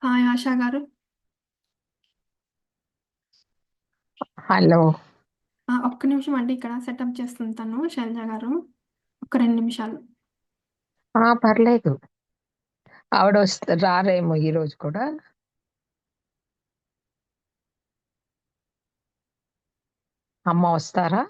Hi ASHA గారు. Hello. ఒక్క నిమిషం అండి, ఇక్కడ సెటప్ చేస్తుంది తను శైలజ గారు. ఒక్క 2 నిమిషాలు. పర్లేదు. ఆవిడ రారేమో ఈ రోజు కూడా. అమ్మ వస్తారా?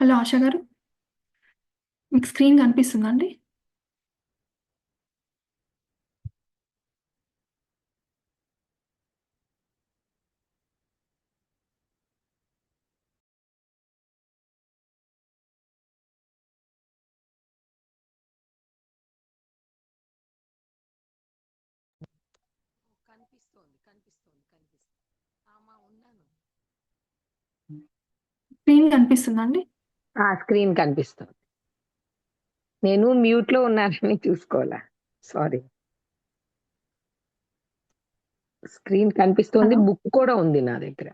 హలో ఆశ గారు, మీకు స్క్రీన్ కనిపిస్తుందా అండి? స్క్రీన్ కనిపిస్తుందా అండి? స్క్రీన్ కనిపిస్తుంది. నేను మ్యూట్ లో ఉన్నానని చూసుకోవాలా. సారీ. స్క్రీన్ కనిపిస్తుంది, హలో. బుక్ కూడా ఉంది నా దగ్గర.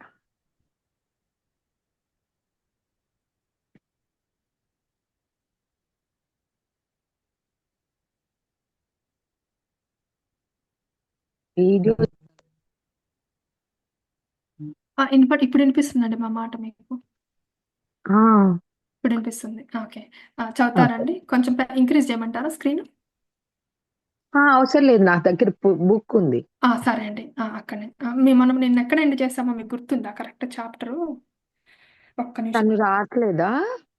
వీడియో ఇప్పుడు వినిపిస్తుందండి మా మాట మీకు? ఇప్పుడు వినిపిస్తుంది. ఓకే. చదువుతారండి? కొంచెం ఇంక్రీజ్ చేయమంటారా స్క్రీన్? అవసరం లేదు, నా దగ్గర బుక్ ఉంది. సరే అండి. అక్కడనే మనం నిన్న ఎక్కడ ఎండ్ చేస్తామో మీకు గుర్తుందా కరెక్ట్ చాప్టరు? ఒక్క నిమిషం. తను రావట్లేదా?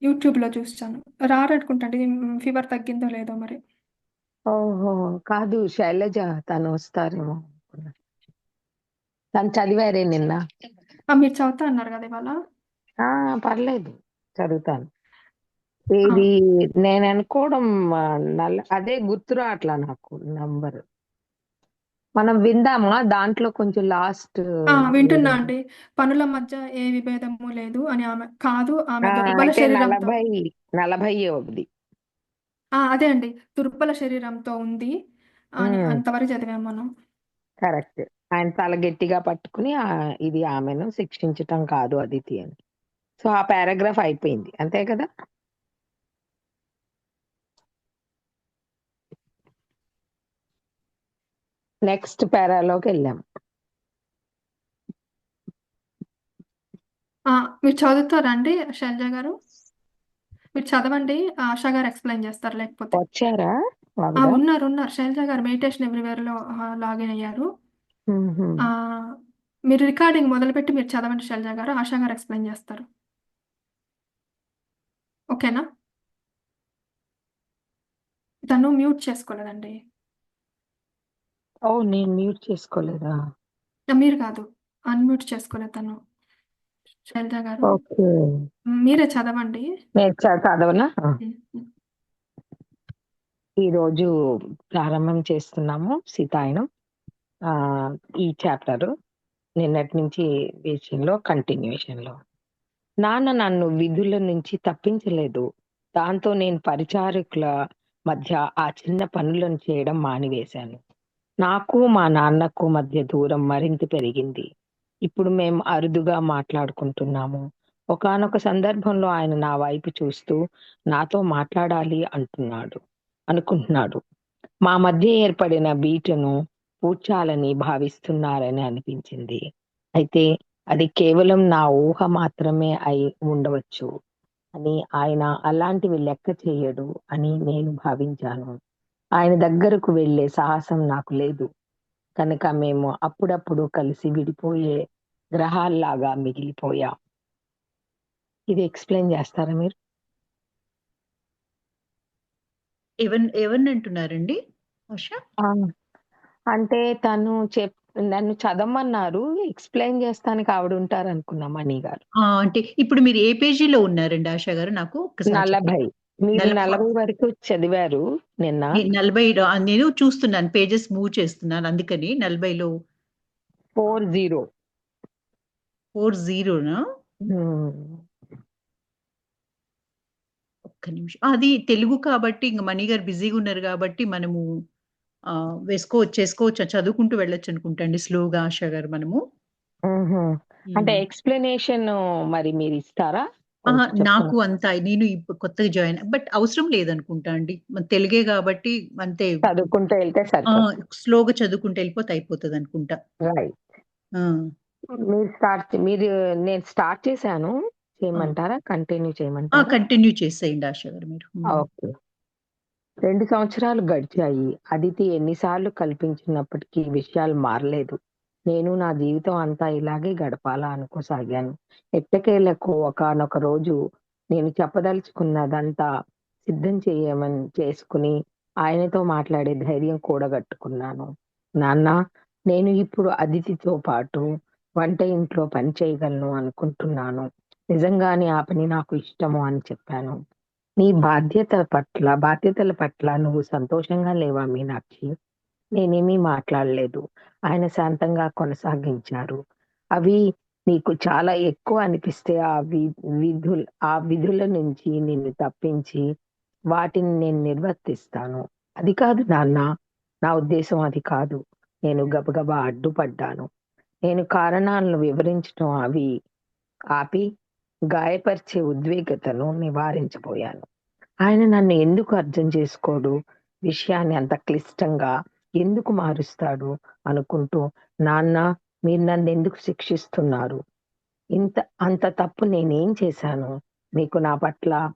యూట్యూబ్లో చూస్తాను. రారనుకుంటండి. ఫీవర్ తగ్గిందో లేదో మరి. ఓహో, కాదు శైలజ, తను వస్తారేమో అనుకున్నా. తను చదివారే నిన్న. మీరు చదువుతా అన్నారు కదా ఇవాళ? పర్లేదు, చదువుతాను. ఆ, ఇది నేను అనుకోవడం అదే గుర్తు రావట్లా నాకు నంబర్. మనం విందామా? దాంట్లో కొంచెం లాస్ట్ వింటున్నా అండి. పనుల మధ్య ఏ విభేదము లేదు అని ఆమె కాదు, ఆమె దుర్బల అయితే శరీరంతో 40 అదే అండి, దుర్బల శరీరంతో ఉంది అని అంతవరకు చదివాం మనం. కరెక్ట్. ఆయన తల గట్టిగా పట్టుకుని ఇది ఆమెను శిక్షించటం కాదు అదితి అని. సో ఆ పారాగ్రాఫ్ అయిపోయింది, అంతే కదా? నెక్స్ట్ పారాలోకి వెళ్ళాం. మీరు చదువుతారా అండి శైలజ గారు? మీరు చదవండి, ఆశా గారు ఎక్స్ప్లెయిన్ చేస్తారు లేకపోతే. వచ్చారా ఆవిడ? ఉన్నారు ఉన్నారు. శైలజ గారు మెడిటేషన్ ఎవ్రీవేర్ లో లాగిన్ అయ్యారు. మ్మ్హ్మ్. ఆ, మీరు రికార్డింగ్ మొదలుపెట్టి మీరు చదవండి శైలజ గారు, ఆశా గారు ఎక్స్ప్లెయిన్ చేస్తారు. ఓకేనా? తను మ్యూట్ చేసుకోలేదండి. నేను మ్యూట్ చేసుకోలేదా? మీరు కాదు, అన్మ్యూట్ చేసుకోలేదు తను. శైలజ గారు, ఓకే, మీరే చదవండి. నేను చదవనా? ఉమ్. ఈరోజు ప్రారంభం చేస్తున్నాము సీతాయనం. ఆ ఈ చాప్టర్ నిన్నటి నుంచి విషయంలో కంటిన్యూషన్ లో. నాన్న నన్ను విధుల నుంచి తప్పించలేదు. దాంతో నేను పరిచారకుల మధ్య ఆ చిన్న పనులను చేయడం మానివేశాను. నాకు మా నాన్నకు మధ్య దూరం మరింత పెరిగింది. ఇప్పుడు మేము అరుదుగా మాట్లాడుకుంటున్నాము. ఒకానొక సందర్భంలో ఆయన నా వైపు చూస్తూ నాతో మాట్లాడాలి అనుకుంటున్నాడు. మా మధ్య ఏర్పడిన బీటను పూడ్చాలని భావిస్తున్నారని అనిపించింది. అయితే అది కేవలం నా ఊహ మాత్రమే అయి ఉండవచ్చు అని, ఆయన అలాంటివి లెక్క చేయడు అని నేను భావించాను. ఆయన దగ్గరకు వెళ్ళే సాహసం నాకు లేదు కనుక మేము అప్పుడప్పుడు కలిసి విడిపోయే గ్రహాల్లాగా మిగిలిపోయాం. ఇది ఎక్స్ప్లెయిన్ చేస్తారా మీరు? ఎవరిని అంటున్నారండి ఆశ? అంటే తను నన్ను చదవమన్నారు, ఎక్స్ప్లెయిన్ చేస్తానికి ఆవిడ ఉంటారు అనుకున్నా, మణి గారు. అంటే ఇప్పుడు మీరు ఏ పేజీలో ఉన్నారండి ఆశ గారు? నాకు ఒక్కసారి 40. చెప్పండి. మీరు 40 వరకు చదివారు నిన్న. 40 నేను చూస్తున్నాను, పేజెస్ మూవ్ చేస్తున్నాను, అందుకని 40లో 40. 40నా? ఒక్క నిమిషం. అది తెలుగు కాబట్టి ఇంక మణి గారు బిజీగా ఉన్నారు కాబట్టి మనము చేసుకోవచ్చు, చదువుకుంటూ వెళ్ళొచ్చు అనుకుంటా అండి స్లోగా ఆశ గారు మనము. అంటే ఎక్స్ప్లెనేషన్ మరి మీరు ఇస్తారా? కొంచెం నాకు చెప్తారా? అంత నేను కొత్తగా జాయిన్, బట్ అవసరం లేదనుకుంటా అండి. మన తెలుగే కాబట్టి అంతే. చదువుకుంటూ వెళ్తే సరిపోతుంది. స్లోగా చదువుకుంటూ వెళ్ళిపోతే అయిపోతది అనుకుంటా. రైట్. ఆ! మీరు నేను స్టార్ట్ చేశాను, చేయమంటారా? కంటిన్యూ ఆ! చేయమంటారా? కంటిన్యూ చేసేయండి ఆశ గారు మీరు. ఓకే. 2 సంవత్సరాలు గడిచాయి. అదితి ఎన్నిసార్లు కల్పించినప్పటికీ విషయాలు మారలేదు. నేను నా జీవితం అంతా ఇలాగే గడపాలా అనుకోసాగాను. ఎట్టకేలకు ఒకానొక రోజు నేను చెప్పదలుచుకున్నదంతా సిద్ధం చేసుకుని ఆయనతో మాట్లాడే ధైర్యం కూడగట్టుకున్నాను. నాన్న, నేను ఇప్పుడు అదితితో పాటు వంట ఇంట్లో పని చేయగలను అనుకుంటున్నాను. నిజంగానే ఆ పని నాకు ఇష్టము అని చెప్పాను. నీ బాధ్యతల పట్ల నువ్వు సంతోషంగా లేవా మీనాక్షి? నేనేమీ మాట్లాడలేదు. ఆయన శాంతంగా కొనసాగించారు. అవి నీకు చాలా ఎక్కువ అనిపిస్తే ఆ విధుల నుంచి నిన్ను తప్పించి వాటిని నేను నిర్వర్తిస్తాను. అది కాదు నాన్న. నా ఉద్దేశం అది కాదు. నేను గబగబా అడ్డుపడ్డాను. నేను కారణాలను వివరించటం ఆపి గాయపరిచే ఉద్విగ్నతను నివారించబోయాను. ఆయన నన్ను ఎందుకు అర్థం చేసుకోడు? విషయాన్ని అంత క్లిష్టంగా ఎందుకు మారుస్తాడు అనుకుంటూ, నాన్న, మీరు నన్నెందుకు శిక్షిస్తున్నారు? అంత తప్పు నేనేం చేశాను? మీకు నా పట్ల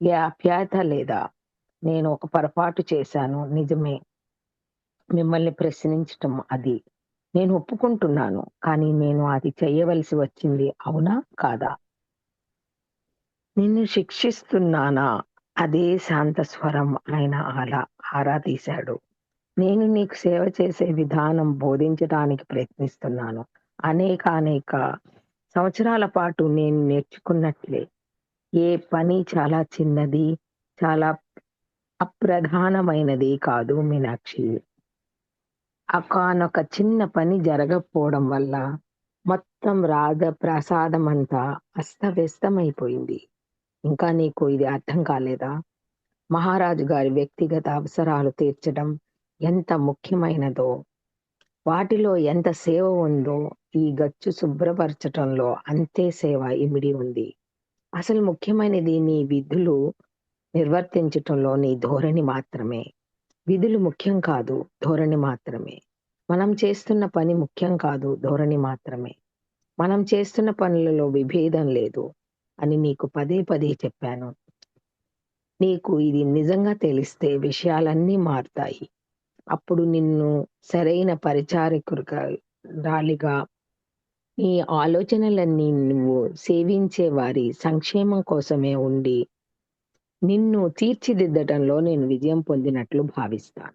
ఏ ఆప్యాయత లేదా? నేను ఒక పొరపాటు చేశాను, నిజమే. మిమ్మల్ని ప్రశ్నించటం అది. నేను ఒప్పుకుంటున్నాను. కానీ నేను అది చెయ్యవలసి వచ్చింది, అవునా కాదా? నిన్ను శిక్షిస్తున్నానా? అదే శాంత స్వరం ఆయన ఆరా తీశాడు. నేను నీకు సేవ చేసే విధానం బోధించడానికి ప్రయత్నిస్తున్నాను. అనేక సంవత్సరాల పాటు నేను నేర్చుకున్నట్లే ఏ పని చాలా చిన్నది, చాలా అప్రధానమైనది కాదు మీనాక్షి. ఒకానొక చిన్న పని జరగకపోవడం వల్ల మొత్తం ప్రసాదం అంతా అస్తవ్యస్తమైపోయింది. ఇంకా నీకు ఇది అర్థం కాలేదా? మహారాజు గారి వ్యక్తిగత అవసరాలు తీర్చడం ఎంత ముఖ్యమైనదో, వాటిలో ఎంత సేవ ఉందో ఈ గచ్చు శుభ్రపరచటంలో అంతే సేవ ఇమిడి ఉంది. అసలు ముఖ్యమైనది నీ విధులు నిర్వర్తించటంలో నీ ధోరణి మాత్రమే. విధులు ముఖ్యం కాదు, ధోరణి మాత్రమే. మనం చేస్తున్న పని ముఖ్యం కాదు, ధోరణి మాత్రమే. మనం చేస్తున్న పనులలో విభేదం లేదు అని నీకు పదే పదే చెప్పాను. నీకు ఇది నిజంగా తెలిస్తే విషయాలన్నీ మారుతాయి. అప్పుడు నిన్ను సరైన పరిచారకురాలిగా, నీ ఆలోచనలన్నీ నువ్వు సేవించే వారి సంక్షేమం కోసమే ఉండి నిన్ను తీర్చిదిద్దటంలో నేను విజయం పొందినట్లు భావిస్తాను.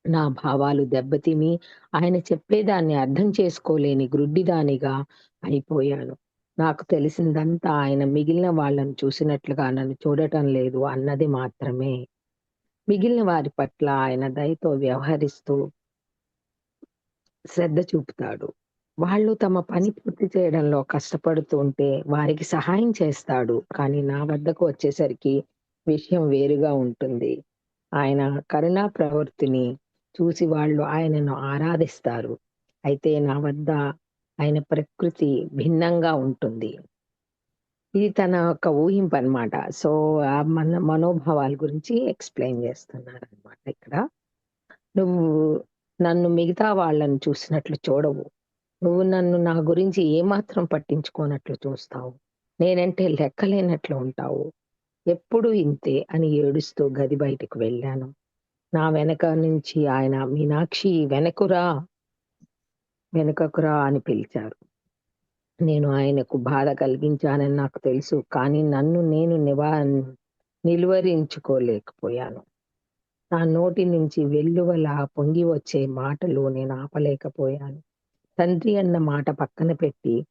నా భావాలు దెబ్బతిని ఆయన చెప్పేదాన్ని అర్థం చేసుకోలేని గ్రుడ్డిదానిగా అయిపోయాను. నాకు తెలిసిందంతా ఆయన మిగిలిన వాళ్ళను చూసినట్లుగా నన్ను చూడటం లేదు అన్నది మాత్రమే. మిగిలిన వారి పట్ల ఆయన దయతో వ్యవహరిస్తూ శ్రద్ధ చూపుతాడు. వాళ్ళు తమ పని పూర్తి చేయడంలో కష్టపడుతూ ఉంటే వారికి సహాయం చేస్తాడు. కానీ నా వద్దకు వచ్చేసరికి విషయం వేరుగా ఉంటుంది. ఆయన కరుణా ప్రవృత్తిని చూసి వాళ్ళు ఆయనను ఆరాధిస్తారు. అయితే నా వద్ద ఆయన ప్రకృతి భిన్నంగా ఉంటుంది. ఇది తన యొక్క ఊహింపు అన్నమాట. సో, ఆ మనోభావాల గురించి ఎక్స్‌ప్లెయిన్ చేస్తున్నారన్నమాట ఇక్కడ. నువ్వు నన్ను మిగతా వాళ్ళని చూసినట్లు చూడవు. నువ్వు నన్ను నా గురించి ఏమాత్రం పట్టించుకోనట్లు చూస్తావు. నేనంటే లెక్కలేనట్లు ఉంటావు. ఎప్పుడూ ఇంతే అని ఏడుస్తూ గది బయటకు వెళ్ళాను. నా వెనక నుంచి ఆయన, మీనాక్షి వెనుకకురా అని పిలిచారు. నేను ఆయనకు బాధ కలిగించానని నాకు తెలుసు. కానీ నన్ను నేను నిలువరించుకోలేకపోయాను. నా నోటి నుంచి వెల్లువలా పొంగి వచ్చే మాటలు నేను ఆపలేకపోయాను. తండ్రి అన్న మాట పక్కన పెట్టి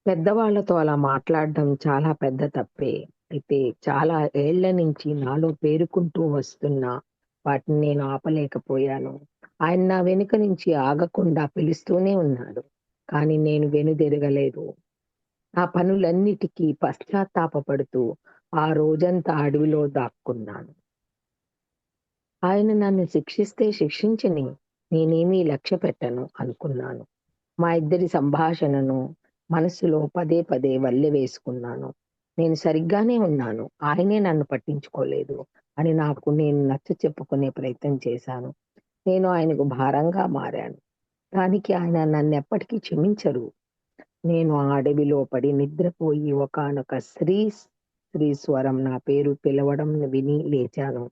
పెద్దవాళ్లతో అలా మాట్లాడడం చాలా పెద్ద తప్పే. అయితే చాలా ఏళ్ల నుంచి నాలో పేరుకుంటూ వస్తున్న వాటిని నేను ఆపలేకపోయాను. ఆయన నా వెనుక నుంచి ఆగకుండా పిలుస్తూనే ఉన్నాడు. కానీ నేను వెనుదిరగలేదు. ఆ పనులన్నిటికీ పశ్చాత్తాపపడుతూ ఆ రోజంతా అడవిలో దాక్కున్నాను. ఆయన నన్ను శిక్షిస్తే శిక్షించని, నేనేమీ లక్ష్య పెట్టను అనుకున్నాను. మా ఇద్దరి సంభాషణను మనసులో పదే పదే వల్లె వేసుకున్నాను. నేను సరిగ్గానే ఉన్నాను, ఆయనే నన్ను పట్టించుకోలేదు అని నాకు నేను నచ్చ చెప్పుకునే ప్రయత్నం చేశాను. నేను ఆయనకు భారంగా మారాను. దానికి ఆయన నన్నెప్పటికీ క్షమించరు. నేను ఆ అడవిలో పడి నిద్రపోయి ఒకానొక స్త్రీ స్వరం నా పేరు పిలవడం విని లేచాను.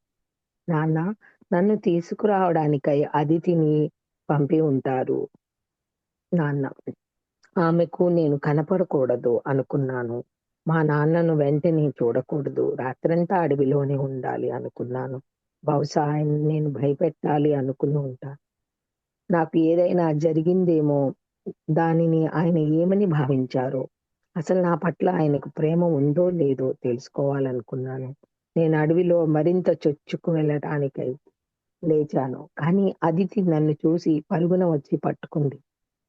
నాన్న, నన్ను తీసుకురావడానికై అదితిని పంపి ఉంటారు నాన్న. ఆమెకు నేను కనపడకూడదు అనుకున్నాను. మా నాన్నను వెంటనే చూడకూడదు. రాత్రంతా అడవిలోనే ఉండాలి అనుకున్నాను. బహుశా ఆయన్ని నేను భయపెట్టాలి అనుకుని ఉంటాను. నాకు ఏదైనా జరిగిందేమో, దానిని ఆయన ఏమని భావించారో, అసలు నా పట్ల ఆయనకు ప్రేమ ఉందో లేదో తెలుసుకోవాలనుకున్నాను. నేను అడవిలో మరింత చొచ్చుకు వెళ్ళటానికై లేచాను. కానీ అదితి నన్ను చూసి పరుగున వచ్చి పట్టుకుంది.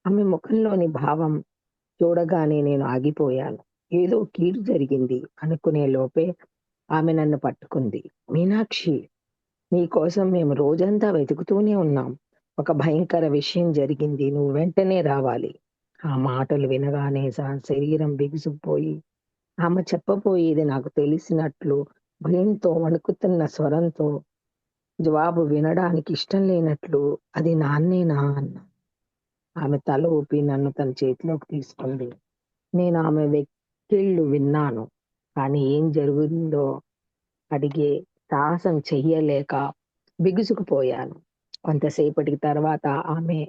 ఆమె ముఖంలోని భావం చూడగానే నేను ఆగిపోయాను. ఏదో కీడు జరిగింది అనుకునే లోపే ఆమె నన్ను పట్టుకుంది. మీనాక్షి, నీకోసం మేము రోజంతా వెతుకుతూనే ఉన్నాం. ఒక భయంకర విషయం జరిగింది. నువ్వు వెంటనే రావాలి. ఆ మాటలు వినగానే శరీరం బిగుసుకుపోయి, ఆమె చెప్పబోయేది నాకు తెలిసినట్లు భయంతో వణుకుతున్న స్వరంతో జవాబు వినడానికి ఇష్టం లేనట్లు, అది నాన్నేనా అన్నా. ఆమె తల ఊపి నన్ను తన చేతిలోకి తీసుకుంది. నేను ఆమె వెక్కిళ్ళు విన్నాను. కానీ ఏం జరిగిందో అడిగే సాహసం చెయ్యలేక బిగుసుకుపోయాను. కొంతసేపటికి తర్వాత ఆమె,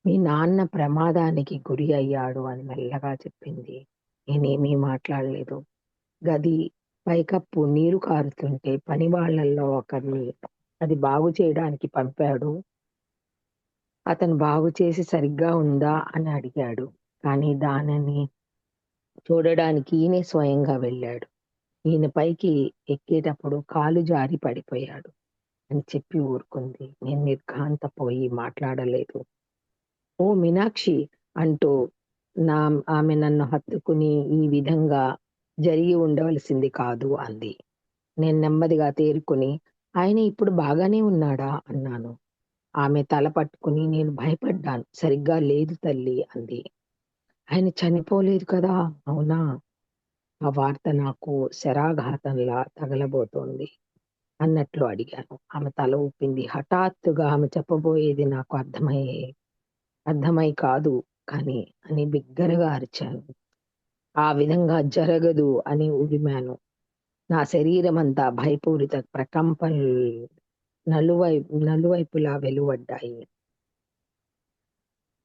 మీ నాన్న ప్రమాదానికి గురి అయ్యాడు అని మెల్లగా చెప్పింది. నేనేమీ మాట్లాడలేదు. గది పైకప్పు నీరు కారుతుంటే పని వాళ్ళల్లో ఒకరిని అది బాగు చేయడానికి పంపాడు. అతను బాగు చేసి సరిగ్గా ఉందా అని అడిగాడు. కానీ దానిని చూడడానికి ఈయనే స్వయంగా వెళ్ళాడు. ఈయన పైకి ఎక్కేటప్పుడు కాలు జారి పడిపోయాడు అని చెప్పి ఊరుకుంది. నేను నిర్ఘాంతపోయి మాట్లాడలేదు. ఓ మీనాక్షి అంటూ నా ఆమె నన్ను హత్తుకుని, ఈ విధంగా జరిగి ఉండవలసింది కాదు అంది. నేను నెమ్మదిగా తేరుకుని, ఆయన ఇప్పుడు బాగానే ఉన్నాడా అన్నాను. ఆమె తల పట్టుకుని, నేను భయపడ్డాను. సరిగ్గా లేదు తల్లి అంది. ఆయన చనిపోలేదు కదా, అవునా? ఆ వార్త నాకు శరాఘాతంలా తగలబోతోంది అన్నట్లు అడిగాను. ఆమె తల ఊపింది. హఠాత్తుగా ఆమె చెప్పబోయేది నాకు అర్థమై కాదు కానీ అని బిగ్గరగా అరిచాను. ఆ విధంగా జరగదు అని ఉరిమాను. నా శరీరమంతా భయపూరిత ప్రకంపనలు నలువైపులా వెలువడ్డాయి.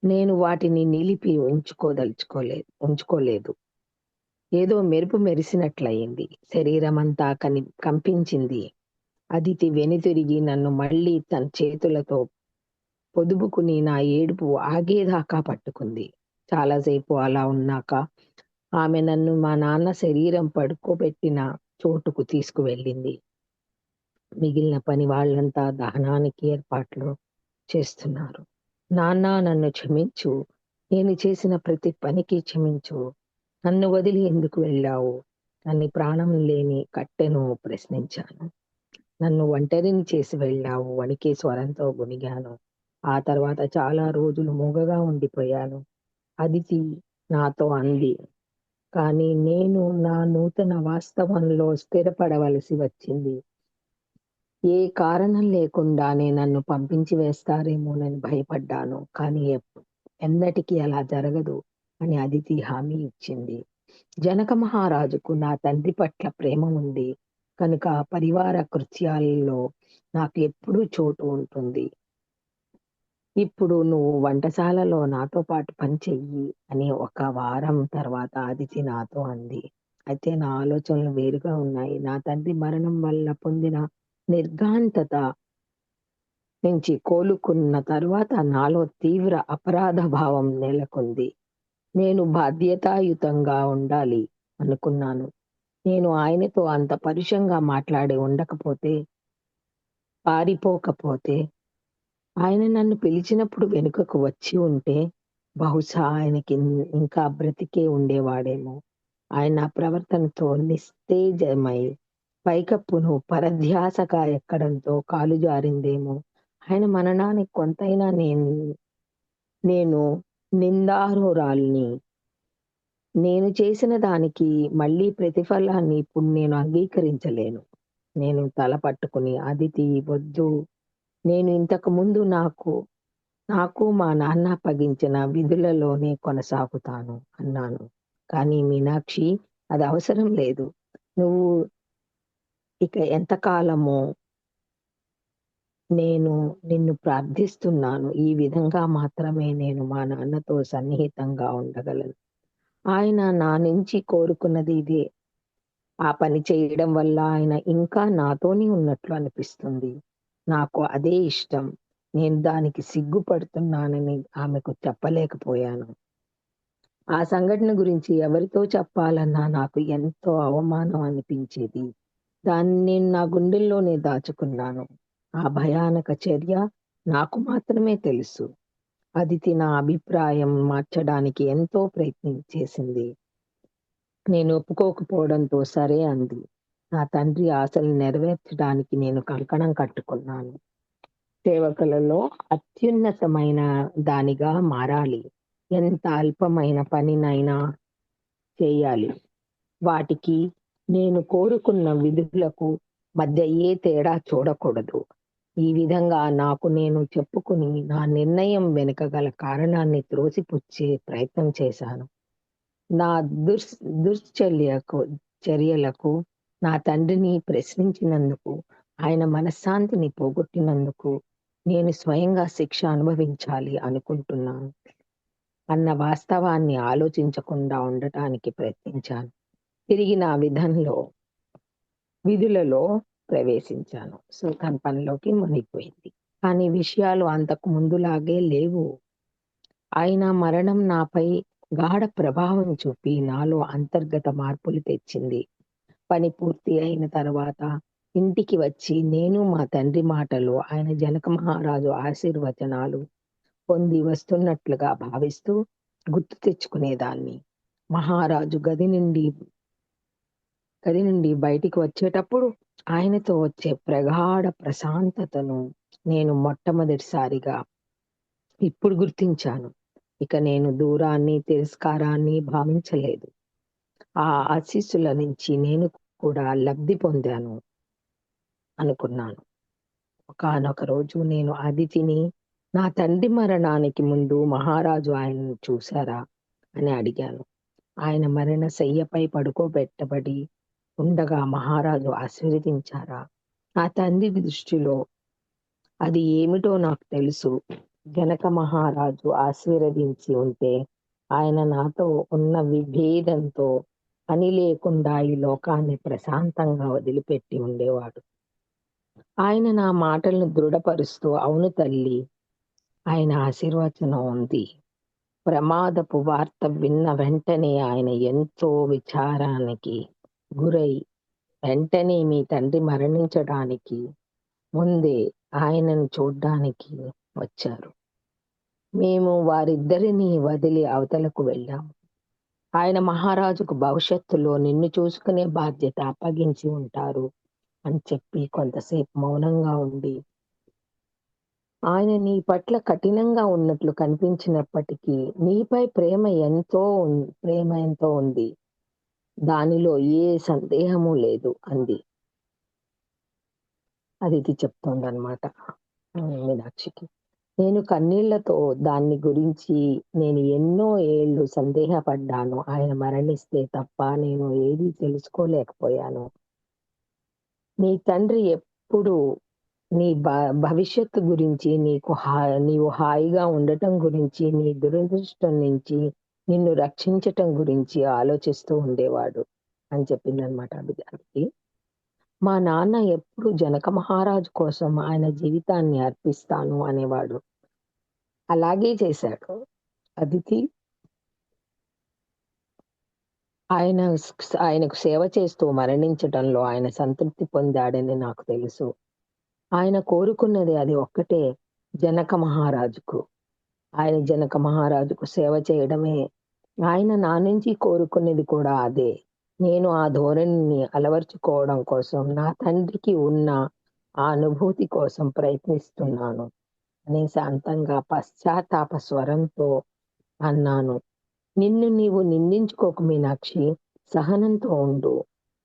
నేను వాటిని నిలిపి ఉంచుకోలేదు. ఏదో మెరుపు మెరిసినట్లయింది. శరీరమంతా కంపించింది. అదితి వెనుతిరిగి నన్ను మళ్ళీ తన చేతులతో పొదుపుకుని నా ఏడుపు ఆగేదాకా పట్టుకుంది. చాలాసేపు అలా ఉన్నాక ఆమె నన్ను మా నాన్న శరీరం పడుకోబెట్టిన చోటుకు తీసుకువెళ్ళింది. మిగిలిన పని వాళ్ళంతా దహనానికి ఏర్పాట్లు చేస్తున్నారు. నాన్న, నన్ను క్షమించు. నేను చేసిన ప్రతి పనికి క్షమించు. నన్ను వదిలి ఎందుకు వెళ్ళావు అని ప్రాణం లేని కట్టెను ప్రశ్నించాను. నన్ను ఒంటరిని చేసి వెళ్ళావు వణికే స్వరంతో గొణిగాను. ఆ తర్వాత చాలా రోజులు మూగగా ఉండిపోయాను. అదితి నాతో అంది. కానీ నేను నా నూతన వాస్తవంలో స్థిరపడవలసి వచ్చింది. ఏ కారణం లేకుండానే నన్ను పంపించి వేస్తారేమోనని భయపడ్డాను. కానీ ఎన్నటికీ అలా జరగదు అని అదితి హామీ ఇచ్చింది. జనక మహారాజుకు నా తండ్రి పట్ల ప్రేమ ఉంది కనుక పరివార కృత్యాలలో నాకు ఎప్పుడూ చోటు ఉంటుంది. ఇప్పుడు నువ్వు వంటశాలలో నాతో పాటు పని చెయ్యి అని ఒక వారం తర్వాత అదితి నాతో అంది. అయితే నా ఆలోచనలు వేరుగా ఉన్నాయి. నా తండ్రి మరణం వల్ల పొందిన నిర్ఘాంతత నుంచి కోలుకున్న తరువాత నాలో తీవ్ర అపరాధ భావం నెలకొంది. నేను బాధ్యతాయుతంగా ఉండాలి అనుకున్నాను. నేను ఆయనతో అంత పరుషంగా మాట్లాడి ఉండకపోతే, పారిపోకపోతే, ఆయన నన్ను పిలిచినప్పుడు వెనుకకు వచ్చి ఉంటే బహుశా ఆయనకి ఇంకా బ్రతికే ఉండేవాడేమో. ఆయన ప్రవర్తనతో నిస్తేజమై పైకప్పును పరధ్యాసగా ఎక్కడంతో కాలు జారిందేమో. ఆయన మరణానికి కొంతైనా నేను నిందార్హురాలిని. నేను చేసిన దానికి మళ్ళీ ప్రతిఫలాన్ని ఇప్పుడు నేను అంగీకరించలేను. నేను తల పట్టుకుని, అదితి వద్దు, నేను ఇంతకు ముందు నాకు మా నాన్న అప్పగించిన విధులలోనే కొనసాగుతాను అన్నాను. కానీ మీనాక్షి, అది అవసరం లేదు. నువ్వు ఇక ఎంతకాలమో నేను నిన్ను ప్రార్థిస్తున్నాను. ఈ విధంగా మాత్రమే నేను మా నాన్నతో సన్నిహితంగా ఉండగలను. ఆయన నా నుంచి కోరుకున్నది ఇదే. ఆ పని చేయడం వల్ల ఆయన ఇంకా నాతోనే ఉన్నట్లు అనిపిస్తుంది. నాకు అదే ఇష్టం. నేను దానికి సిగ్గుపడుతున్నానని ఆమెకు చెప్పలేకపోయాను. ఆ సంఘటన గురించి ఎవరితో చెప్పాలన్నా నాకు ఎంతో అవమానం అనిపించేది. దాన్ని నేను నా గుండెల్లోనే దాచుకున్నాను. ఆ భయానక చర్య నాకు మాత్రమే తెలుసు. అదితి నా అభిప్రాయం మార్చడానికి ఎంతో ప్రయత్నం చేసింది. నేను ఒప్పుకోకపోవడంతో సరే అంది. నా తండ్రి ఆశలు నెరవేర్చడానికి నేను కంకణం కట్టుకున్నాను. సేవకులలో అత్యున్నతమైన దానిగా మారాలి. ఎంత అల్పమైన పనినైనా చేయాలి. వాటికి నేను కోరుకున్న విధులకు మధ్య ఏ తేడా చూడకూడదు. ఈ విధంగా నాకు నేను చెప్పుకుని నా నిర్ణయం వెనుక గల కారణాన్ని త్రోసిపుచ్చే ప్రయత్నం చేశాను. నా చర్యలకు నా తండ్రిని ప్రశ్నించినందుకు, ఆయన మనశ్శాంతిని పోగొట్టినందుకు నేను స్వయంగా శిక్ష అనుభవించాలి అనుకుంటున్నాను అన్న వాస్తవాన్ని ఆలోచించకుండా ఉండటానికి ప్రయత్నించాను. తిరిగి నా విధులలో ప్రవేశించాను. సుల్తాన్ పనిలోకి మునిగిపోయింది. కానీ విషయాలు అంతకు ముందులాగే లేవు. ఆయన మరణం నాపై గాఢ ప్రభావం చూపి నాలో అంతర్గత మార్పులు తెచ్చింది. పని పూర్తి అయిన తర్వాత ఇంటికి వచ్చి నేను మా తండ్రి మాటలు, ఆయన జనక మహారాజు ఆశీర్వచనాలు పొంది వస్తున్నట్లుగా భావిస్తూ గుర్తు తెచ్చుకునేదాన్ని. మహారాజు గది నుండి బయటికి వచ్చేటప్పుడు ఆయనతో వచ్చే ప్రగాఢ ప్రశాంతతను నేను మొట్టమొదటిసారిగా ఇప్పుడు గుర్తించాను. ఇక నేను దూరాన్ని, తిరస్కారాన్ని భావించలేదు. ఆ ఆశీస్సుల నుంచి నేను కూడా లబ్ధి పొందాను అనుకున్నాను. ఒకానొక రోజు నేను అదితిని, నా తండ్రి మరణానికి ముందు మహారాజు ఆయనను చూశారా అని అడిగాను. ఆయన మరణ శయ్యపై పడుకోబెట్టబడి ఉండగా మహారాజు ఆశీర్వదించారా? నా తండ్రి దృష్టిలో అది ఏమిటో నాకు తెలుసు. జనక మహారాజు ఆశీర్వదించి ఉంటే ఆయన నాతో ఉన్న విభేదంతో పని లేకుండా ఈ లోకాన్ని ప్రశాంతంగా వదిలిపెట్టి ఉండేవాడు. ఆయన నా మాటలను దృఢపరుస్తూ, అవును తల్లి, ఆయన ఆశీర్వచనం ఉంది. ప్రమాదపు వార్త విన్న వెంటనే ఆయన ఎంతో విచారానికి గురై వెంటనే మీ తండ్రి మరణించడానికి ముందే ఆయనను చూడ్డానికి వచ్చారు. మేము వారిద్దరిని వదిలి అవతలకు వెళ్ళాము. ఆయన మహారాజుకు భవిష్యత్తులో నిన్ను చూసుకునే బాధ్యత అప్పగించి ఉంటారు అని చెప్పి కొంతసేపు మౌనంగా ఉండి, ఆయన నీ పట్ల కఠినంగా ఉన్నట్లు కనిపించినప్పటికీ నీపై ప్రేమ ఎంతో ఉంది. దానిలో ఏ సందేహము లేదు అంది. అదితి చెప్తోందనమాట మీనాక్షికి. నేను కన్నీళ్లతో దాన్ని గురించి నేను ఎన్నో ఏళ్ళు సందేహపడ్డాను. ఆయన మరణిస్తే తప్ప నేను ఏదీ తెలుసుకోలేకపోయాను. నీ తండ్రి ఎప్పుడు నీ భవిష్యత్తు గురించి, నీవు హాయిగా ఉండటం గురించి, నీ దురదృష్టం నుంచి నిన్ను రక్షించటం గురించి ఆలోచిస్తూ ఉండేవాడు అని చెప్పిందనమాట అదితి. మా నాన్న ఎప్పుడు జనక మహారాజు కోసం ఆయన జీవితాన్ని అర్పిస్తాను అనేవాడు. అలాగే చేశాడు. అదితి ఆయనకు సేవ చేస్తూ మరణించటంలో ఆయన సంతృప్తి పొందాడని నాకు తెలుసు. ఆయన కోరుకున్నది అది ఒక్కటే, జనక మహారాజుకు సేవ చేయడమే. ఆయన నా నుంచి కోరుకునేది కూడా అదే. నేను ఆ ధోరణిని అలవర్చుకోవడం కోసం, నా తండ్రికి ఉన్న ఆ అనుభూతి కోసం ప్రయత్నిస్తున్నాను అని శాంతంగా పశ్చాత్తాప స్వరంతో అన్నాను. నిన్ను నీవు నిందించుకోకు మీనాక్షి, సహనంతో ఉండు.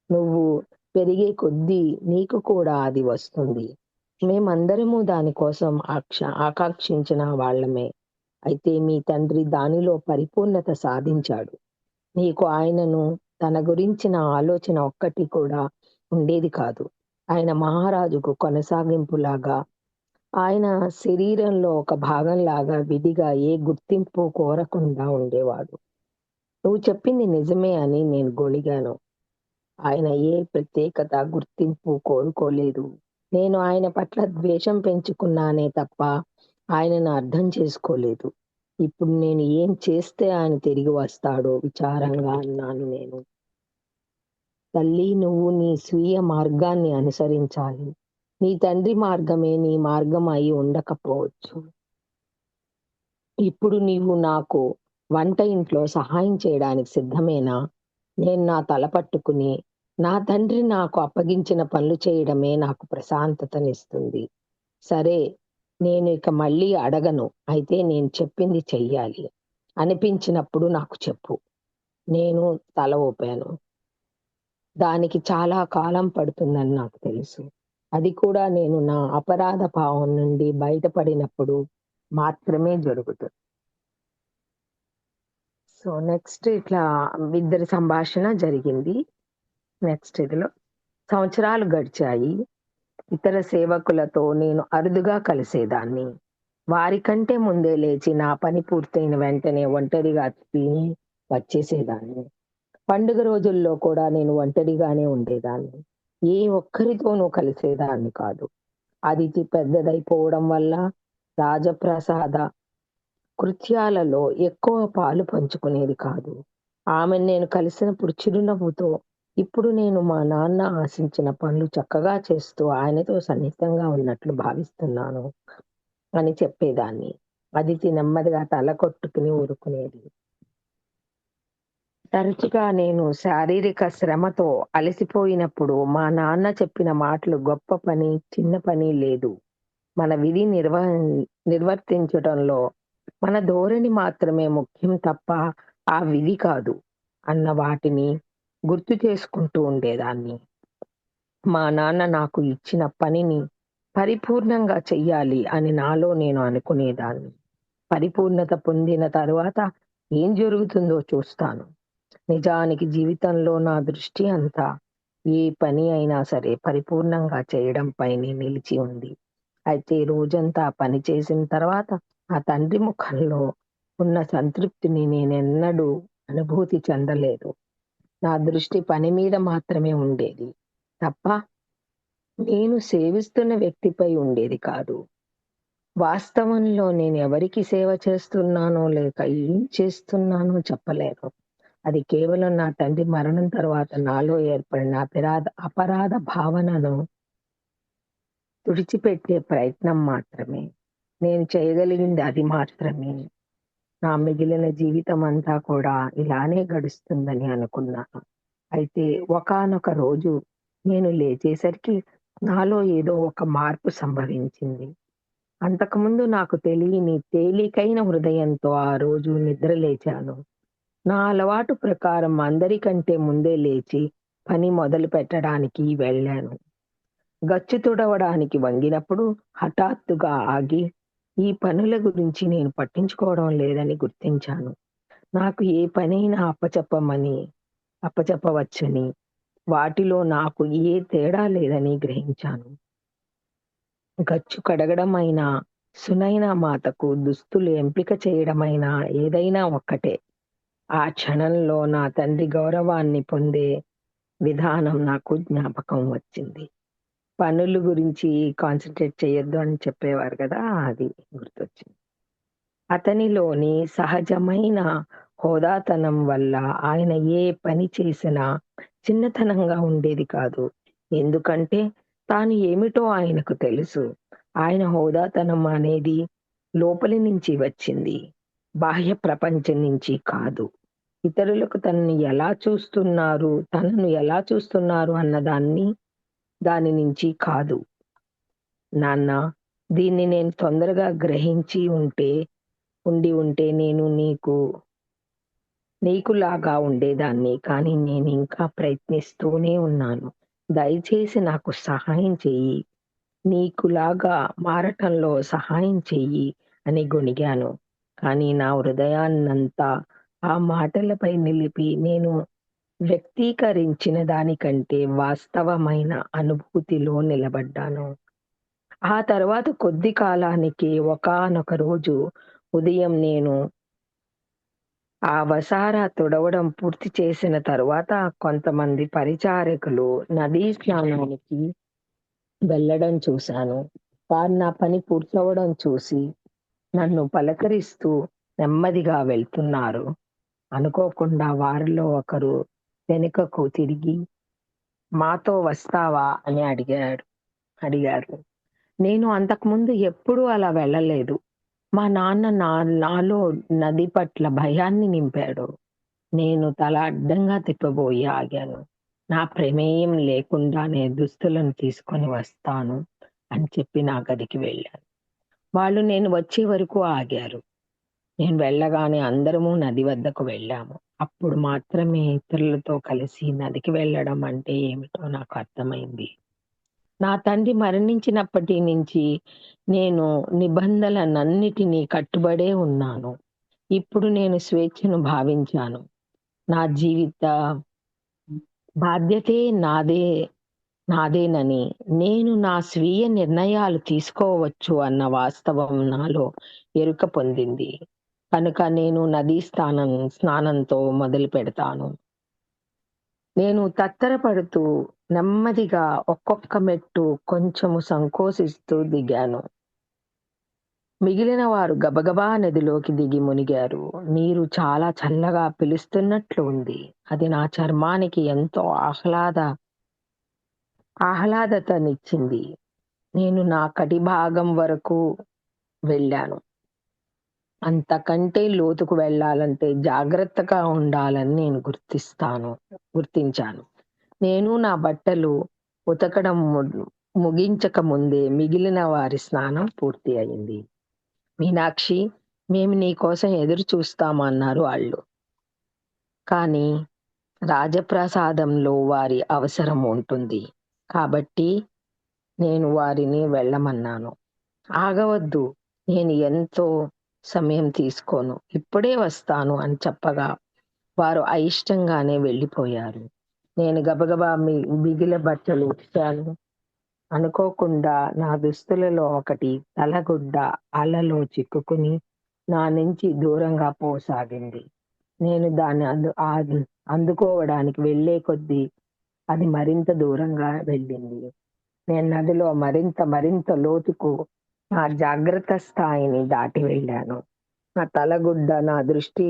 నువ్వు పెరిగే కొద్దీ నీకు కూడా అది వస్తుంది. మేమందరము దానికోసం ఆకాంక్షించిన వాళ్ళమే. అయితే మీ తండ్రి దానిలో పరిపూర్ణత సాధించాడు. నీకు ఆయనను తన గురించిన ఆలోచన ఒక్కటి కూడా ఉండేది కాదు. ఆయన మహారాజుకు కొనసాగింపులాగా, ఆయన శరీరంలో ఒక భాగంలాగా విధిగా ఏ గుర్తింపు కోరకుండా ఉండేవాడు. నువ్వు చెప్పింది నిజమే అని నేను గొణిగాను. ఆయన ఏ ప్రత్యేకత, గుర్తింపు కోరుకోలేదు. నేను ఆయన పట్ల ద్వేషం పెంచుకున్నానే తప్ప ఆయనను అర్థం చేసుకోలేదు. ఇప్పుడు నేను ఏం చేస్తే ఆయన తిరిగి వస్తాడో విచారంగా అన్నాను నేను. తల్లి, నువ్వు నీ స్వీయ మార్గాన్ని అనుసరించాలి. నీ తండ్రి మార్గమే నీ మార్గం అయి ఉండకపోవచ్చు. ఇప్పుడు నీవు నాకు వంట ఇంట్లో సహాయం చేయడానికి సిద్ధమేనా? నేను నా తల పట్టుకుని, నా తండ్రి నాకు అప్పగించిన పనులు చేయడమే నాకు ప్రశాంతతనిస్తుంది. సరే, నేను ఇక మళ్ళీ అడగను. అయితే నేను చెప్పింది చెయ్యాలి. అనిపించినప్పుడు నాకు చెప్పు. నేను తల ఊపాను. దానికి చాలా కాలం పడుతుందని నాకు తెలుసు. అది కూడా నేను నా అపరాధ భావం నుండి బయటపడినప్పుడు మాత్రమే జరుగుతుంది. సో నెక్స్ట్ ఇట్లా ఇద్దరి సంభాషణ జరిగింది. నెక్స్ట్ ఇదిలో సంవత్సరాలు గడిచాయి. ఇతర సేవకులతో నేను అరుదుగా కలిసేదాన్ని. వారికంటే ముందే లేచి నా పని పూర్తయిన వెంటనే ఒంటరిగా తిని వచ్చేసేదాన్ని. పండుగ రోజుల్లో కూడా నేను ఒంటరిగానే ఉండేదాన్ని. ఏ ఒక్కరితోనూ కలిసేదాన్ని కాదు. అతిథి పెద్దదైపోవడం వల్ల రాజప్రసాద కృత్యాలలో ఎక్కువ పాలు పంచుకునేది కాదు. ఆమెను నేను కలిసినప్పుడు చిరునవ్వుతో, ఇప్పుడు నేను మా నాన్న ఆశించిన పనులు చక్కగా చేస్తూ ఆయనతో సన్నిహితంగా ఉన్నట్లు భావిస్తున్నాను అని చెప్పేదాన్ని. అదితి నెమ్మదిగా తల కొట్టుకుని ఊరుకునేది. తరచుగా నేను శారీరక శ్రమతో అలసిపోయినప్పుడు మా నాన్న చెప్పిన మాటలు గొప్ప పని, చిన్న పని లేదు. మన విధి నిర్వర్తించటంలో మన ధోరణి మాత్రమే ముఖ్యం తప్ప ఆ విధి కాదు అన్న వాటిని గుర్తు చేసుకుంటూ ఉండేదాన్ని. మా నాన్న నాకు ఇచ్చిన పనిని పరిపూర్ణంగా చెయ్యాలి అని నాలో నేను అనుకునేదాన్ని. పరిపూర్ణత పొందిన తరువాత ఏం జరుగుతుందో చూస్తాను. నిజానికి జీవితంలో నా దృష్టి అంతా ఏ పని అయినా సరే పరిపూర్ణంగా చేయడంపైనే నిలిచి ఉంది. అయితే రోజంతా పని చేసిన తర్వాత ఆ తండ్రి ముఖంలో ఉన్న సంతృప్తిని నేనెన్నడూ అనుభూతి చెందలేదు. నా దృష్టి పని మీద మాత్రమే ఉండేది తప్ప నేను సేవిస్తున్న వ్యక్తిపై ఉండేది కాదు. వాస్తవంలో నేను ఎవరికి సేవ చేస్తున్నానో లేక ఏం చేస్తున్నానో చెప్పలేను. అది కేవలం నా తండ్రి మరణం తర్వాత నాలో ఏర్పడిన అపరాధ భావనను తుడిచిపెట్టే ప్రయత్నం మాత్రమే. నేను చేయగలిగింది అది మాత్రమే. నా మిగిలిన జీవితం అంతా కూడా ఇలానే గడుస్తుందని అనుకున్నాను. అయితే ఒకానొక రోజు నేను లేచేసరికి నాలో ఏదో ఒక మార్పు సంభవించింది. అంతకుముందు నాకు తెలియని తేలికైన హృదయంతో ఆ రోజు నిద్ర లేచాను. నా అలవాటు ప్రకారం అందరికంటే ముందే లేచి పని మొదలు పెట్టడానికి వెళ్ళాను. గచ్చు తుడవడానికి వంగినప్పుడు హఠాత్తుగా ఆగి ఈ పనుల గురించి నేను పట్టించుకోవడం లేదని గుర్తించాను. నాకు ఏ పనైనా అప్పచెప్పవచ్చని, వాటిలో నాకు ఏ తేడా లేదని గ్రహించాను. గచ్చు కడగడమైనా, సునైన మాతకు దుస్తులు ఎంపిక చేయడమైనా ఏదైనా ఒక్కటే. ఆ క్షణంలో నా తండ్రి గౌరవాన్ని పొందే విధానం నాకు జ్ఞాపకం వచ్చింది. పనుల గురించి కాన్సంట్రేట్ చేయొద్దు అని చెప్పేవారు కదా, అది గుర్తొచ్చింది. అతనిలోని సహజమైన హోదాతనం వల్ల ఆయన ఏ పని చేసినా చిన్నతనంగా ఉండేది కాదు. ఎందుకంటే తాను ఏమిటో ఆయనకు తెలుసు. ఆయన హోదాతనం అనేది లోపలి నుంచి వచ్చింది, బాహ్య ప్రపంచం నుంచి కాదు. ఇతరులకు తనను ఎలా చూస్తున్నారు అన్న దాని నుంచి కాదు. నాన్న, దీన్ని నేను తొందరగా గ్రహించి ఉండి ఉంటే నేను నీకులాగా ఉండేదాన్ని. కానీ నేను ఇంకా ప్రయత్నిస్తూనే ఉన్నాను. దయచేసి నాకు సహాయం చెయ్యి. నీకులాగా మారటంలో సహాయం చెయ్యి అని గొణిగాను. కానీ నా హృదయాన్నంతా ఆ మాటలపై నిలిపి నేను వ్యక్తీకరించిన దానికంటే వాస్తవమైన అనుభూతిలో నిలబడ్డాను. ఆ తర్వాత కొద్ది కాలానికి ఒకానొక రోజు ఉదయం నేను ఆ వసారా తుడవడం పూర్తి చేసిన తరువాత కొంతమంది పరిచారకులు నదీ స్నానానికి వెళ్ళడం చూశాను. వారు నా పని పూర్తవడం చూసి నన్ను పలకరిస్తూ నెమ్మదిగా వెళ్తున్నారు. అనుకోకుండా వారిలో ఒకరు వెనుకకు తిరిగి మాతో వస్తావా అని అడిగారు. నేను అంతకుముందు ఎప్పుడూ అలా వెళ్ళలేదు. మా నాన్న నాలో నది పట్ల భయాన్ని నింపాడు. నేను తల అడ్డంగా తిప్పబోయి ఆగాను. నా ప్రమేయం లేకుండానే దుస్తులను తీసుకొని వస్తాను అని చెప్పి నా గదికి వెళ్ళాను. వాళ్ళు నేను వచ్చే వరకు ఆగారు. నేను వెళ్ళగానే అందరము నది వద్దకు వెళ్ళాము. అప్పుడు మాత్రమే ఇతరులతో కలిసి నదికి వెళ్ళడం అంటే ఏమిటో నాకు అర్థమైంది. నా తండ్రి మరణించినప్పటి నుంచి నేను నిబంధనలన్నిటినీ కట్టుబడే ఉన్నాను. ఇప్పుడు నేను స్వేచ్ఛను భావించాను. నా జీవిత బాధ్యతే నాదేనని, నేను నా స్వీయ నిర్ణయాలు తీసుకోవచ్చు అన్న వాస్తవం నాలో ఎరుక పొందింది. కనుక నేను నదీ స్నానంతో మొదలు పెడతాను. నేను తత్తరపడుతూ నెమ్మదిగా ఒక్కొక్క మెట్టు కొంచెము సంకోచిస్తూ దిగాను. మిగిలిన వారు గబగబా నదిలోకి దిగి మునిగారు. నీరు చాలా చల్లగా పిలుస్తున్నట్లు ఉంది. అది నా చర్మానికి ఎంతో ఆహ్లాదతనిచ్చింది. నేను నా కటి భాగం వరకు వెళ్ళాను. అంతకంటే లోతుకు వెళ్ళాలంటే జాగ్రత్తగా ఉండాలని నేను గుర్తించాను. నేను నా బట్టలు ఉతకడం ముగించక ముందే మిగిలిన వారి స్నానం పూర్తి అయింది. మీనాక్షి, మేము నీ కోసం ఎదురు చూస్తామన్నారు వాళ్ళు. కానీ రాజప్రసాదంలో వారి అవసరం ఉంటుంది. కాబట్టి నేను వారిని వెళ్ళమన్నాను. ఆగవద్దు, నేను ఎంతో సమయం తీసుకోను, ఇప్పుడే వస్తాను అని చెప్పగా వారు అయిష్టంగానే వెళ్ళిపోయారు. నేను గబగబా మిగిలిన బట్టలు ఉతికాను. అనుకోకుండా నా దుస్తులలో ఒకటి తలగుడ్డ అలలో చిక్కుకుని నా నుంచి దూరంగా పోసాగింది. నేను దాన్ని అందుకోవడానికి వెళ్లే కొద్దీ అది మరింత దూరంగా వెళ్ళింది. నేను నదిలో మరింత లోతుకు నా జాగ్రత్త స్థాయిని దాటి వెళ్ళాను. నా తలగుడ్డ నా దృష్టి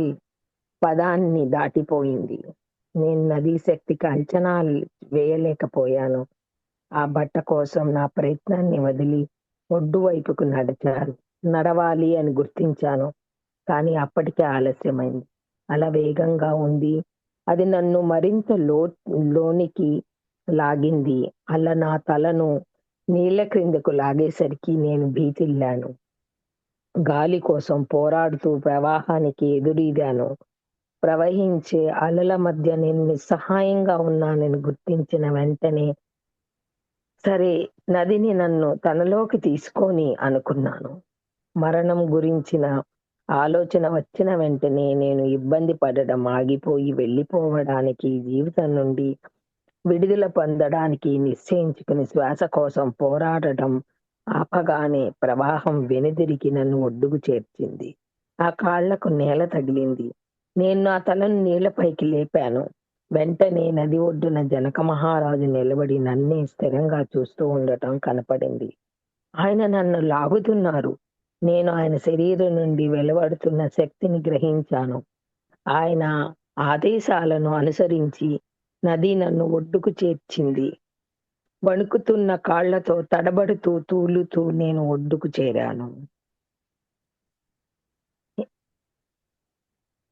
పదాన్ని దాటిపోయింది. నేను నదీ శక్తికి అంచనా వేయలేకపోయాను. ఆ బట్ట కోసం నా ప్రయత్నాన్ని వదిలి ఒడ్డు వైపుకు నడవాలి అని గుర్తించాను. కానీ అప్పటికే ఆలస్యమైంది. అలా వేగంగా ఉంది. అది నన్ను మరింత లోనికి లాగింది. అలా నా తలను నీళ్ల క్రిందకు లాగేసరికి నేను భీతిల్లాను. గాలి కోసం పోరాడుతూ ప్రవాహానికి ఎదురీదాను. ప్రవహించే అలల మధ్య నేను నిస్సహాయంగా ఉన్నానని గుర్తించిన వెంటనే సరే, నదిని నన్ను తనలోకి తీసుకొని అనుకున్నాను. మరణం గురించిన ఆలోచన వచ్చిన వెంటనే నేను ఇబ్బంది పడడం ఆగిపోయి వెళ్ళిపోవడానికి, జీవితం నుండి విడుదల పొందడానికి నిశ్చయించుకుని శ్వాస కోసం పోరాడటం ఆపగానే ప్రవాహం వెనుదిరిగి నన్ను ఒడ్డుకు చేర్చింది. ఆ కాళ్లకు నేల తగిలింది. నేను నా తలను నీళ్లపైకి లేపాను. వెంటనే నది ఒడ్డున జనక మహారాజు నిలబడి నన్నే స్థిరంగా చూస్తూ ఉండటం కనపడింది. ఆయన నన్ను లాగుతున్నారు. నేను ఆయన శరీరం నుండి వెలువడుతున్న శక్తిని గ్రహించాను. ఆయన ఆదేశాలను అనుసరించి నది నన్ను ఒడ్డుకు చేర్చింది. వణుకుతున్న కాళ్లతో తడబడుతూ తూలుతూ నేను ఒడ్డుకు చేరాను.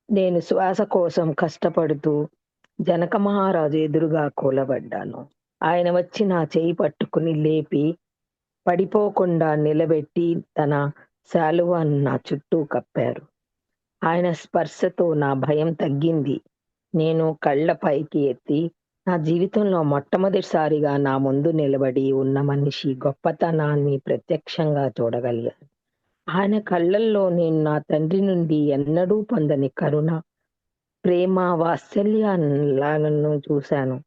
నేను శ్వాస కోసం కష్టపడుతూ జనక మహారాజు ఎదురుగా కూలబడ్డాను. ఆయన వచ్చి నా చేయి పట్టుకుని లేపి పడిపోకుండా నిలబెట్టి తన శాలువాను నా చుట్టూ కప్పారు. ఆయన స్పర్శతో నా భయం తగ్గింది. నేను కళ్ళ పైకి ఎత్తి నా జీవితంలో మొట్టమొదటిసారిగా నా ముందు నిలబడి ఉన్న మనిషి గొప్పతనాన్ని ప్రత్యక్షంగా చూడగలిగాను. ఆయన కళ్ళల్లో నేను నా తండ్రి నుండి ఎన్నడూ పొందని కరుణ, ప్రేమ, వాత్సల్యాలను చూశాను.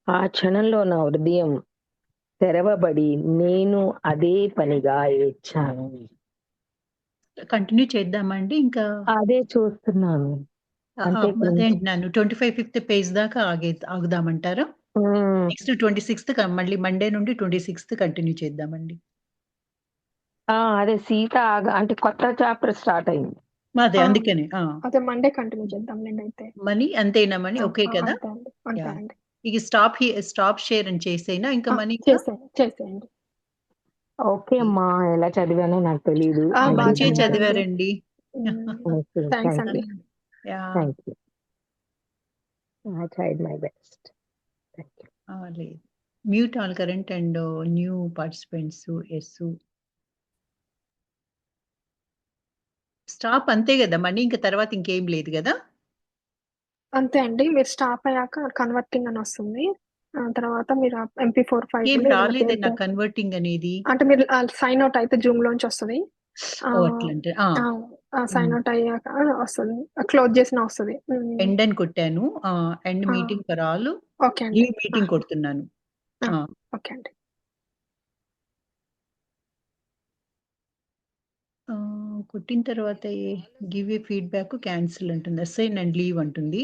ఆ క్షణంలో నా హృదయం తెరవబడి నేను అదే పనిగా ఏడ్చాను. కంటిన్యూ చేద్దామండి ఇంకా? అదే చూస్తున్నాను. అంతే అదే కదా. అంటున్నాను. 25 పేజ్ దాకా ఆగుదామంటారా? ఉమ్, నెక్స్ట్ 26థ్ మళ్ళీ మండే నుండి 26థ్ కంటిన్యూ చేద్దామండి. అదే సీత అంటే కొత్త చాప్టర్ స్టార్ట్ అయింది. అదే ఆ, అందుకనే. అదే మండే కంటిన్యూ చేద్దాం నేనైతే. మనీ అంతేనా మనీ? ఓకే కదా? అంతే అండి, అంతే యాహ్! అండి. ఇక స్టాప్ షేర్ అని చేసేనా ఇంకా మనీ ఇంకా? చేసేయండి. ఓకే అమ్మా, ఎలా చదివానో నాకు తెలియదు. బాగా మంచిగా చదివారండి. చదివారండి. థ్యాంక్స్ అండి. Yeah! Thank you. I tried my best. Thank you. లేదు. Mute all current and new participants. Yes. Stop అంతే గదా! మనీ ఇంక తర్వాత ఇంకేం లేదు గదా? అంతే అండి. మీరు స్టాప్ అయ్యాక కన్వర్టింగ్ అని వస్తుంది. తర్వాత మీరు MP4 ఏం ఫైల్ ఏదైనా రాలేదే పేరుతో నాకు కన్వర్టింగ్ అనేది. అంటే మీరు సైన్ అవుట్ అయితే జూమ్ లోంచి వస్తుంది. అట్లంటే. సైన్ అవుట్ అయ్యాక వస్తుంది. క్లోజ్ చేసిన వస్తుంది. ఎండ్ అని కొట్టాను. End meeting for all. Okay అండి. లీవ్ మీటింగ్ కొడుతున్నాను. ఆ! ఓకే అండి. కొట్టిన తర్వాత గివ్ ఏ ఫీడ్‌బ్యాక్ క్యాన్సిల్ అంటుంది. అసైన్ అండ్ లీవ్ అంటుంది.